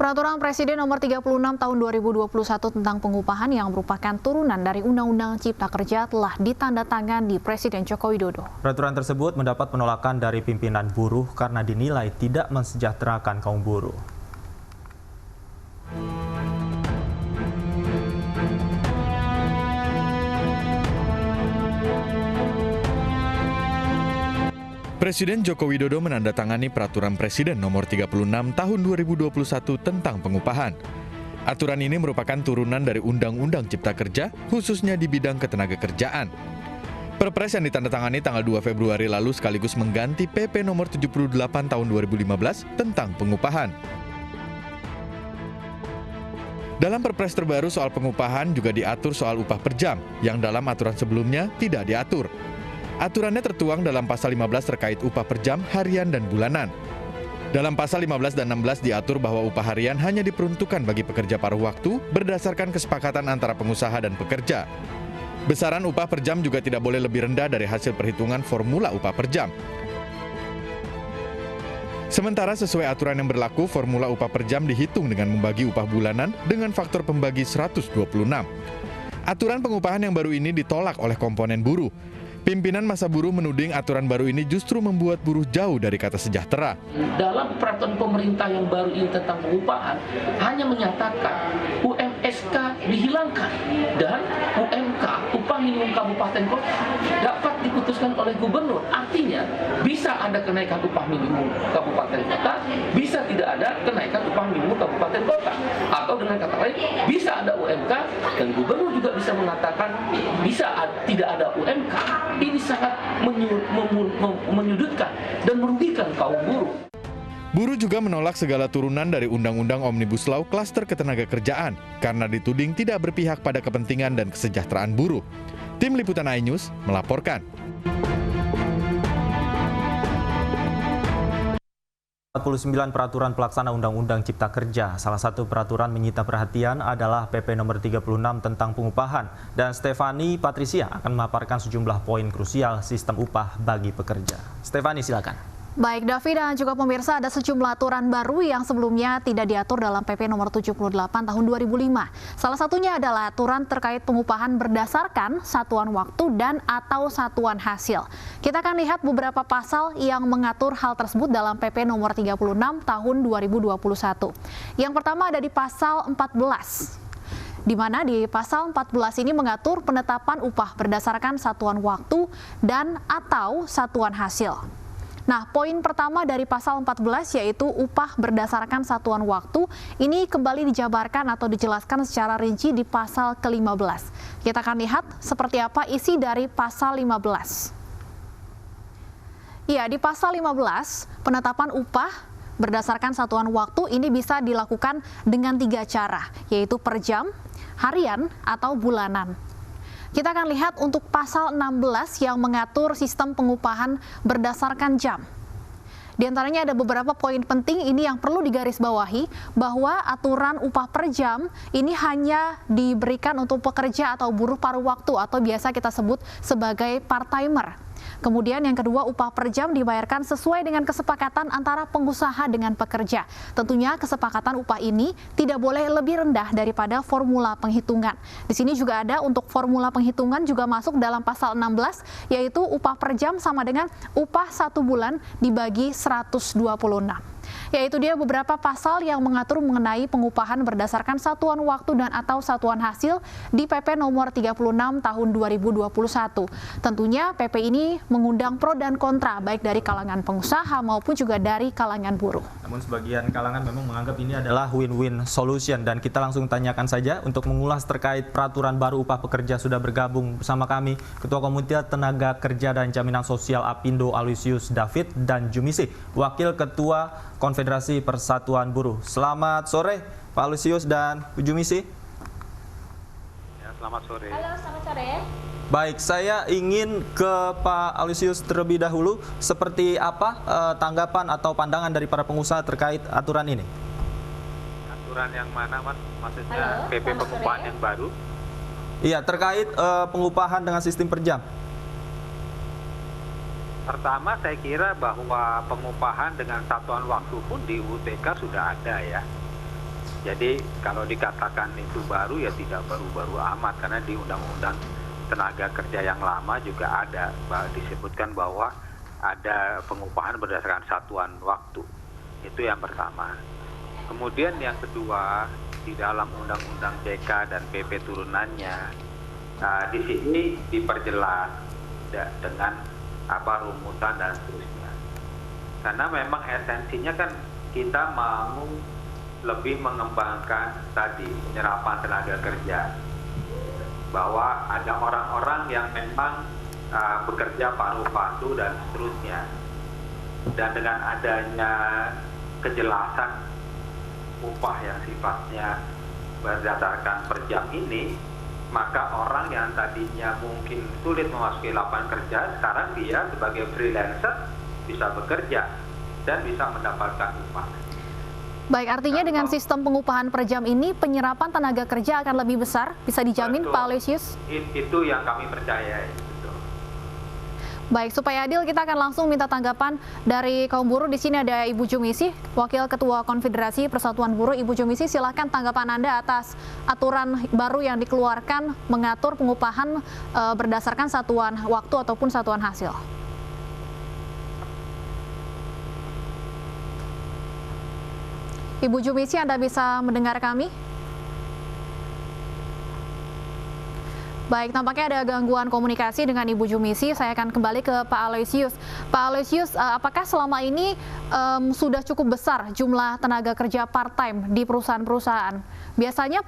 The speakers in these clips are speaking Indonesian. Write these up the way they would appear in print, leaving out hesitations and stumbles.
Peraturan Presiden Nomor 36 Tahun 2021 tentang pengupahan yang merupakan turunan dari Undang-Undang Cipta Kerja telah ditandatangani Presiden Joko Widodo. Peraturan tersebut mendapat penolakan dari pimpinan buruh karena dinilai tidak mensejahterakan kaum buruh. Presiden Joko Widodo menandatangani Peraturan Presiden Nomor 36 Tahun 2021 tentang pengupahan. Aturan ini merupakan turunan dari Undang-Undang Cipta Kerja, khususnya di bidang ketenagakerjaan. Perpres yang ditandatangani tanggal 2 Februari lalu sekaligus mengganti PP Nomor 78 Tahun 2015 tentang pengupahan. Dalam Perpres terbaru soal pengupahan juga diatur soal upah per jam, yang dalam aturan sebelumnya tidak diatur. Aturannya tertuang dalam pasal 15 terkait upah per jam, harian, dan bulanan. Dalam pasal 15 dan 16 diatur bahwa upah harian hanya diperuntukkan bagi pekerja paruh waktu berdasarkan kesepakatan antara pengusaha dan pekerja. Besaran upah per jam juga tidak boleh lebih rendah dari hasil perhitungan formula upah per jam. Sementara sesuai aturan yang berlaku, formula upah per jam dihitung dengan membagi upah bulanan dengan faktor pembagi 126. Aturan pengupahan yang baru ini ditolak oleh komponen buruh. Pimpinan massa buruh menuding aturan baru ini justru membuat buruh jauh dari kata sejahtera. Dalam peraturan pemerintah yang baru ini tentang pengupahan hanya menyatakan UMSK dihilangkan dan UMK, upah minimum kabupaten kota, dapat diputuskan oleh gubernur. Artinya bisa ada kenaikan upah minimum kabupaten kota, bisa tidak ada kenaikan upah minimum kabupaten kota. Atau dengan kata lain, bisa ada UMK dan gubernur juga bisa mengatakan bisa tidak ada UMK. Ini sangat menyudutkan dan merugikan kaum buruh. Buruh juga menolak segala turunan dari Undang-Undang Omnibus Law Klaster Ketenagakerjaan karena dituding tidak berpihak pada kepentingan dan kesejahteraan buruh. Tim Liputan iNews melaporkan. 49 peraturan pelaksana Undang-Undang Cipta Kerja. Salah satu peraturan menyita perhatian adalah PP Nomor 36 tentang pengupahan. Dan Stefani Patricia akan memaparkan sejumlah poin krusial sistem upah bagi pekerja. Stefani, silakan. Baik, Davi dan juga pemirsa, ada sejumlah aturan baru yang sebelumnya tidak diatur dalam PP Nomor 78 Tahun 2005. Salah satunya adalah aturan terkait pengupahan berdasarkan satuan waktu dan atau satuan hasil. Kita akan lihat beberapa pasal yang mengatur hal tersebut dalam PP Nomor 36 Tahun 2021. Yang pertama ada di pasal 14. Di mana di pasal 14 ini mengatur penetapan upah berdasarkan satuan waktu dan atau satuan hasil. Nah, poin pertama dari pasal 14 yaitu upah berdasarkan satuan waktu ini kembali dijabarkan atau dijelaskan secara rinci di pasal ke-15. Kita akan lihat seperti apa isi dari pasal 15. Ya, di pasal 15, penetapan upah berdasarkan satuan waktu ini bisa dilakukan dengan 3 cara, yaitu per jam, harian, atau bulanan. Kita akan lihat untuk pasal 16 yang mengatur sistem pengupahan berdasarkan jam. Di antaranya ada beberapa poin penting ini yang perlu digarisbawahi bahwa aturan upah per jam ini hanya diberikan untuk pekerja atau buruh paruh waktu atau biasa kita sebut sebagai part-timer. Kemudian yang kedua, upah per jam dibayarkan sesuai dengan kesepakatan antara pengusaha dengan pekerja. Tentunya kesepakatan upah ini tidak boleh lebih rendah daripada formula penghitungan. Di sini juga ada untuk formula penghitungan juga masuk dalam pasal 16, yaitu upah per jam sama dengan upah 1 bulan dibagi 126. Yaitu dia beberapa pasal yang mengatur mengenai pengupahan berdasarkan satuan waktu dan atau satuan hasil di PP Nomor 36 Tahun 2021. Tentunya PP ini mengundang pro dan kontra baik dari kalangan pengusaha maupun juga dari kalangan buruh. Namun sebagian kalangan memang menganggap ini adalah win-win solution dan kita langsung tanyakan saja untuk mengulas terkait peraturan baru upah pekerja sudah bergabung bersama kami Ketua Komite Tenaga Kerja dan Jaminan Sosial Apindo Aloysius David dan Jumisi, Wakil Ketua Konfederasi Persatuan Buruh. Selamat sore Pak Aloysius dan Bu Jumisi. Ya, selamat sore. Halo, selamat sore. Baik, saya ingin ke Pak Aloysius terlebih dahulu. Seperti apa tanggapan atau pandangan dari para pengusaha terkait aturan ini? Aturan yang mana, Mas? Maksudnya Halo, PP pengupahan yang baru? Iya, terkait pengupahan dengan sistem per jam. Pertama, saya kira bahwa pengupahan dengan satuan waktu pun di UTK sudah ada ya. Jadi kalau dikatakan itu baru ya tidak baru-baru amat, karena di Undang-Undang Tenaga Kerja yang lama juga ada disebutkan bahwa ada pengupahan berdasarkan satuan waktu. Itu yang pertama. Kemudian yang kedua, di dalam Undang-Undang JK dan PP turunannya, di sini diperjelas dengan rumusan dan seterusnya. Karena memang esensinya kan kita mau lebih mengembangkan tadi penyerapan tenaga kerja, bahwa ada orang-orang yang memang bekerja paruh waktu dan seterusnya. Dan dengan adanya kejelasan upah yang sifatnya berdasarkan per jam ini, maka orang yang tadinya mungkin sulit memasuki lapangan kerja, sekarang dia sebagai freelancer bisa bekerja dan bisa mendapatkan upah. Baik, artinya dengan sistem pengupahan per jam ini penyerapan tenaga kerja akan lebih besar, bisa dijamin Betul. Pak Aloysius? Itu yang kami percaya. Baik, supaya adil kita akan langsung minta tanggapan dari kaum buruh. Di sini ada Ibu Jumisi, Wakil Ketua Konfederasi Persatuan Buruh. Ibu Jumisi, silakan tanggapan Anda atas aturan baru yang dikeluarkan mengatur pengupahan berdasarkan satuan waktu ataupun satuan hasil. Ibu Jumisi, Anda bisa mendengar kami? Baik, tampaknya ada gangguan komunikasi dengan Ibu Jumisi. Saya akan kembali ke Pak Aloysius. Pak Aloysius, apakah selama ini sudah cukup besar jumlah tenaga kerja part-time di perusahaan-perusahaan? Biasanya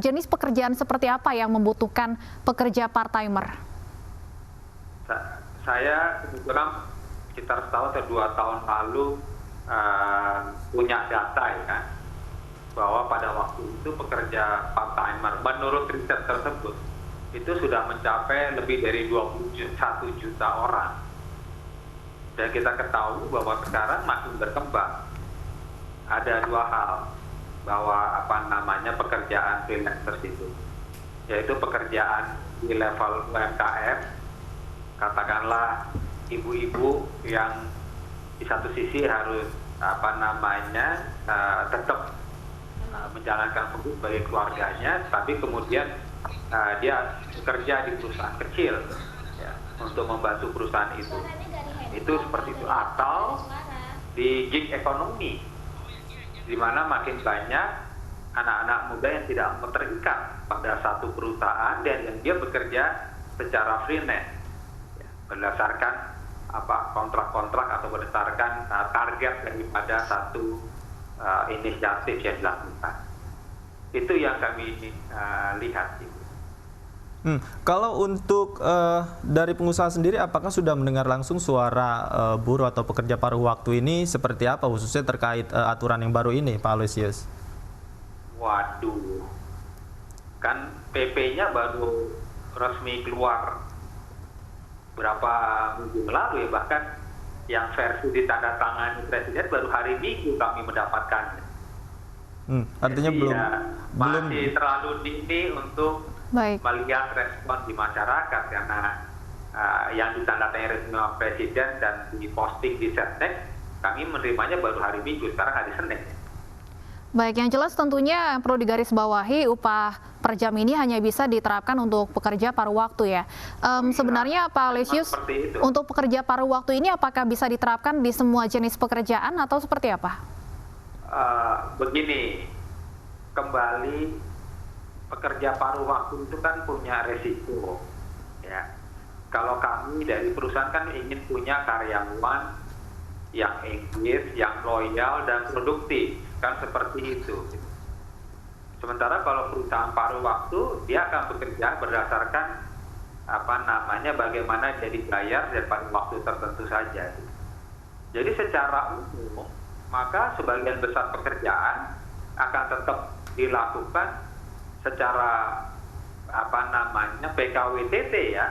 jenis pekerjaan seperti apa yang membutuhkan pekerja part-timer? Saya kebetulan sekitar setahun atau 2 tahun lalu punya data ya, bahwa pada waktu itu pekerja part-timer menurut riset tersebut itu sudah mencapai lebih dari 21 juta orang. Dan kita ketahui bahwa sekarang makin berkembang. Ada 2 hal, bahwa pekerjaan freelancer itu, yaitu pekerjaan di level UMKM, katakanlah ibu-ibu yang di satu sisi harus tetap menjalankan fungsi sebagai keluarganya, tapi kemudian dia bekerja di perusahaan kecil ya, untuk membantu perusahaan itu seperti itu. Atau di gig ekonomi, di mana makin banyak anak-anak muda yang tidak terikat pada satu perusahaan dan yang dia bekerja secara freelance ya, berdasarkan kontrak-kontrak atau berdasarkan target daripada satu inisiatif yang dilakukan. Itu yang kami lihat. Kalau untuk dari pengusaha sendiri, apakah sudah mendengar langsung suara buruh atau pekerja paruh waktu ini seperti apa, khususnya terkait aturan yang baru ini, Pak Aloysius? Waduh, kan PP-nya baru resmi keluar berapa minggu lalu ya, bahkan yang versi ditandatangani Presiden baru hari Minggu kami mendapatkannya. Artinya jadi, belum masih terlalu dini untuk melihat respon di masyarakat, karena yang ditandatangani resmi oleh Presiden dan diposting di Setnek, kami menerimanya baru hari Minggu, sekarang hari Senin. Baik, yang jelas tentunya perlu digarisbawahi upah per jam ini hanya bisa diterapkan untuk pekerja paruh waktu ya. Sebenarnya Pak Aloysius, untuk pekerja paruh waktu ini apakah bisa diterapkan di semua jenis pekerjaan atau seperti apa? Begini, kembali pekerja paruh waktu itu kan punya resiko ya. Kalau kami dari perusahaan kan ingin punya karyawan yang engage, yang loyal dan produktif, kan seperti itu. Sementara kalau perusahaan paruh waktu, dia akan bekerja berdasarkan bagaimana dia dibayar dan pada waktu tertentu saja. Jadi secara umum, maka sebagian besar pekerjaan akan tetap dilakukan secara PKWTT ya,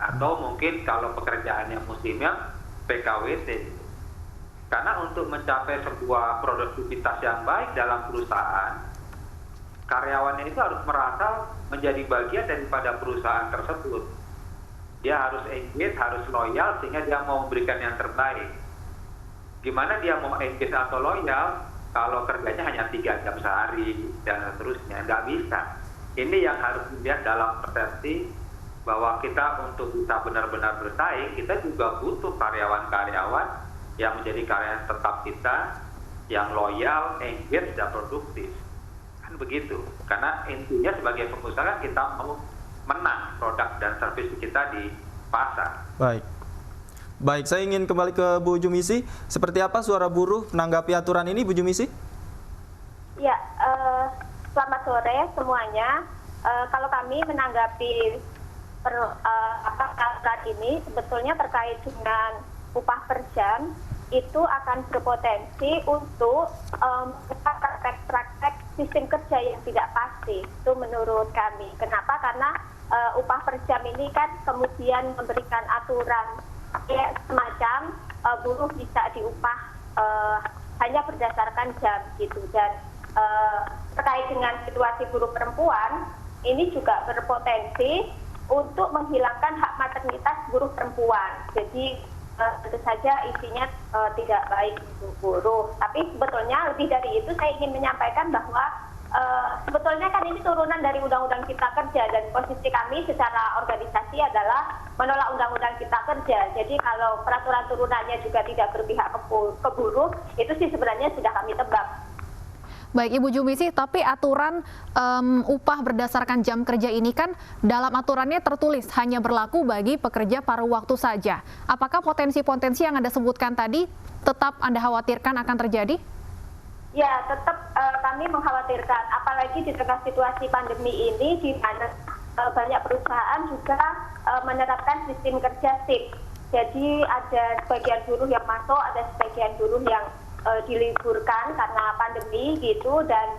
atau mungkin kalau pekerjaannya musimnya PKWT. Karena untuk mencapai sebuah produktivitas yang baik dalam perusahaan, karyawannya itu harus merasa menjadi bagian daripada perusahaan tersebut. Dia harus engage, harus loyal, sehingga dia mau memberikan yang terbaik. Gimana dia mau engage atau loyal? kalau kerjanya hanya 3 jam sehari dan seterusnya, nggak bisa. Ini yang harus dilihat dalam persepsi bahwa kita untuk bisa benar-benar bersaing, kita juga butuh karyawan-karyawan yang menjadi karyawan tetap kita, yang loyal, engaged, dan produktif. Kan begitu. Karena intinya sebagai pengusaha kita mau menang produk dan servis kita di pasar. Baik, saya ingin kembali ke Bu Jumisi. Seperti apa suara buruh menanggapi aturan ini, Bu Jumisi? Ya, selamat sore semuanya. Kalau kami menanggapi aturan ini, sebetulnya terkait dengan upah per jam, itu akan berpotensi untuk praktek sistem kerja yang tidak pasti. Itu menurut kami. Kenapa? Karena upah per jam ini kan kemudian memberikan aturan semacam buruh bisa diupah hanya berdasarkan jam gitu. Dan terkait dengan situasi buruh perempuan, ini juga berpotensi untuk menghilangkan hak maternitas buruh perempuan. Jadi tentu saja isinya tidak baik untuk buruh. Tapi sebetulnya lebih dari itu saya ingin menyampaikan bahwa sebetulnya kan ini turunan dari Undang-Undang Cipta Kerja, dan posisi kami secara organisasi adalah menolak Undang-Undang Cipta Kerja. Jadi kalau peraturan turunannya juga tidak berpihak ke buruh, itu sih sebenarnya sudah kami tebak. Baik Ibu Jumisi, tapi aturan upah berdasarkan jam kerja ini kan dalam aturannya tertulis hanya berlaku bagi pekerja paruh waktu saja. Apakah potensi-potensi yang Anda sebutkan tadi tetap Anda khawatirkan akan terjadi? Ya, tetap kami mengkhawatirkan, apalagi di tengah situasi pandemi ini di mana banyak perusahaan juga menerapkan sistem kerja shift. Jadi ada sebagian buruh yang masuk, ada sebagian buruh yang diliburkan karena pandemi gitu, dan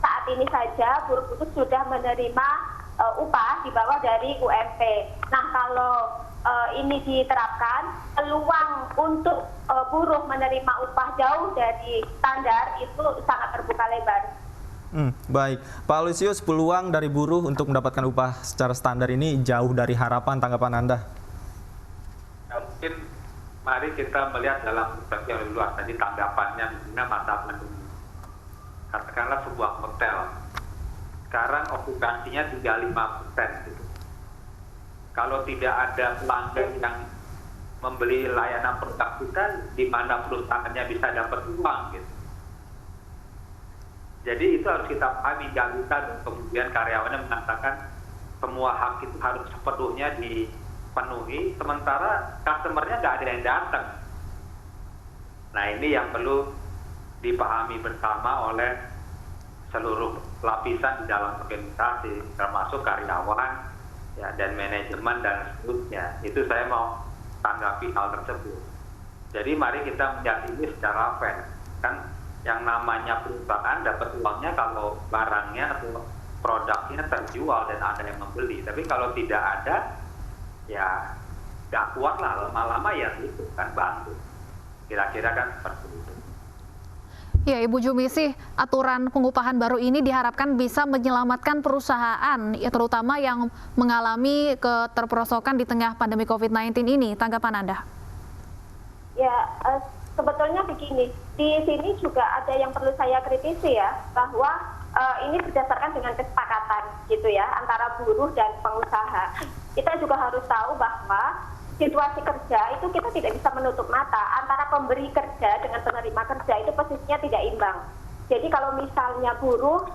saat ini saja buruh-buruh sudah menerima upah di bawah dari UMP. Nah, kalau ini diterapkan, peluang untuk buruh menerima upah jauh dari standar itu sangat terbuka lebar. Baik, Pak Aloysius, peluang dari buruh untuk mendapatkan upah secara standar ini jauh dari harapan, tanggapan Anda? Ya, mungkin mari kita melihat dalam perspektif yang lebih luas. Tadi tanggapannya misalnya masa pandemi. Katakanlah sebuah hotel, sekarang okupansinya 35% gitu. Kalau tidak ada pelanggan yang membeli layanan produk kita, di mana perusahaannya bisa dapat uang gitu. Jadi itu harus kita pahami, jangan bisa kemudian karyawannya mengatakan semua hak itu harus sepenuhnya dipenuhi, sementara customer-nya nggak ada yang datang. Nah, ini yang perlu dipahami bersama oleh seluruh lapisan di dalam organisasi, termasuk karyawan, ya, dan manajemen dan seterusnya. Itu saya mau tanggapi hal tersebut. Jadi mari kita melihat ini secara fair. Kan yang namanya perusahaan dapat uangnya kalau barangnya atau produknya terjual dan ada yang membeli. Tapi kalau tidak ada, ya nggak kuat lah, lama-lama ya itu kan bantu. Kira-kira kan seperti itu. Ya, Ibu Jumisi, aturan pengupahan baru ini diharapkan bisa menyelamatkan perusahaan, ya, terutama yang mengalami keterperosokan di tengah pandemi COVID-19 ini. Tanggapan Anda? Ya, sebetulnya begini, di sini juga ada yang perlu saya kritisi ya, bahwa ini berdasarkan dengan kesepakatan gitu ya, antara buruh dan pengusaha. Kita juga harus tahu bahwa situasi kerja itu kita tidak bisa menutup mata, antara pemberi kerja dengan penerima kerja itu posisinya tidak imbang. Jadi kalau misalnya buruh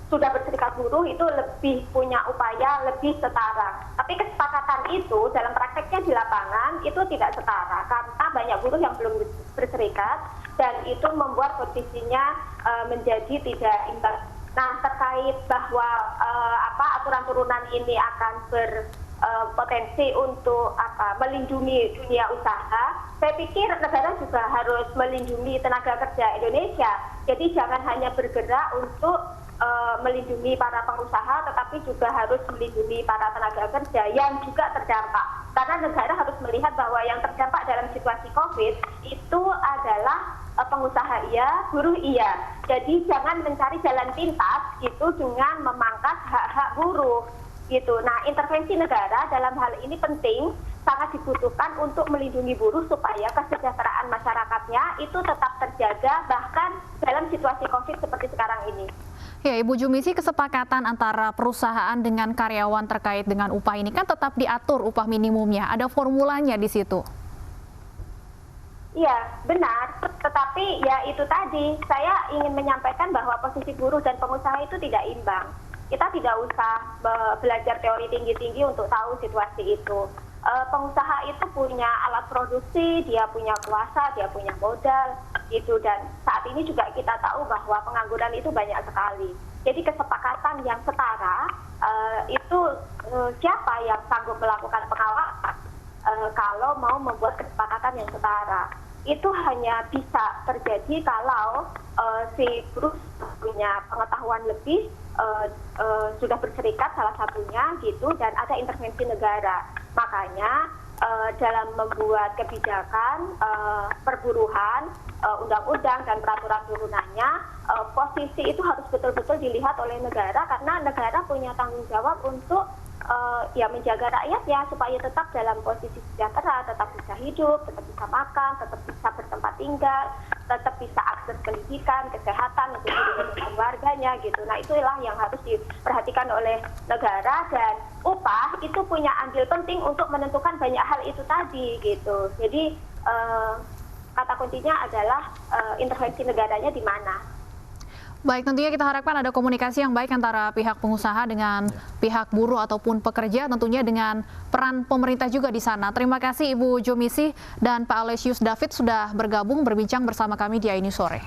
sudah berserikat buruh itu lebih punya upaya lebih setara. Tapi kesepakatan itu dalam prakteknya di lapangan itu tidak setara karena banyak buruh yang belum berserikat dan itu membuat posisinya menjadi tidak imbang. Nah, terkait bahwa aturan turunan ini akan berpotensi untuk melindungi dunia usaha, saya pikir negara juga harus melindungi tenaga kerja Indonesia. Jadi jangan hanya bergerak untuk melindungi para pengusaha, tetapi juga harus melindungi para tenaga kerja yang juga terdampak. Karena negara harus melihat bahwa yang terdampak dalam situasi COVID itu adalah pengusaha iya, buruh iya. Jadi jangan mencari jalan pintas gitu dengan memangkas hak-hak buruh. gitu. Nah, intervensi negara dalam hal ini penting, sangat dibutuhkan untuk melindungi buruh supaya kesejahteraan masyarakatnya itu tetap terjaga bahkan dalam situasi COVID seperti sekarang ini. Ya, Ibu Jumisi, kesepakatan antara perusahaan dengan karyawan terkait dengan upah ini kan tetap diatur upah minimumnya, ada formulanya di situ. Iya, benar. Tetapi ya itu tadi, saya ingin menyampaikan bahwa posisi buruh dan pengusaha itu tidak imbang. Kita tidak usah belajar teori tinggi-tinggi untuk tahu situasi itu. Pengusaha itu punya alat produksi, dia punya kuasa, dia punya modal, itu. Dan saat ini juga kita tahu bahwa pengangguran itu banyak sekali. Jadi kesepakatan yang setara itu siapa yang sanggup melakukan pengawasan kalau mau membuat kesepakatan yang setara. Itu hanya bisa terjadi kalau si buruh punya pengetahuan lebih, sudah berserikat salah satunya gitu, dan ada intervensi negara. Makanya dalam membuat kebijakan perburuhan, undang-undang dan peraturan turunannya, posisi itu harus betul-betul dilihat oleh negara, karena negara punya tanggung jawab untuk ya menjaga rakyat ya supaya tetap dalam posisi sejahtera, tetap bisa hidup, tetap bisa makan, tetap bisa bertempat tinggal, tetap bisa akses pendidikan, kesehatan untuk diri dan keluarganya gitu. Nah, itulah yang harus diperhatikan oleh negara, dan upah itu punya andil penting untuk menentukan banyak hal itu tadi gitu. Jadi kata kuncinya adalah intervensi negaranya di mana. Baik, tentunya kita harapkan ada komunikasi yang baik antara pihak pengusaha dengan pihak buruh ataupun pekerja, tentunya dengan peran pemerintah juga di sana. Terima kasih Ibu Jumisi dan Pak Aloysius David sudah bergabung berbincang bersama kami di AI News Sore.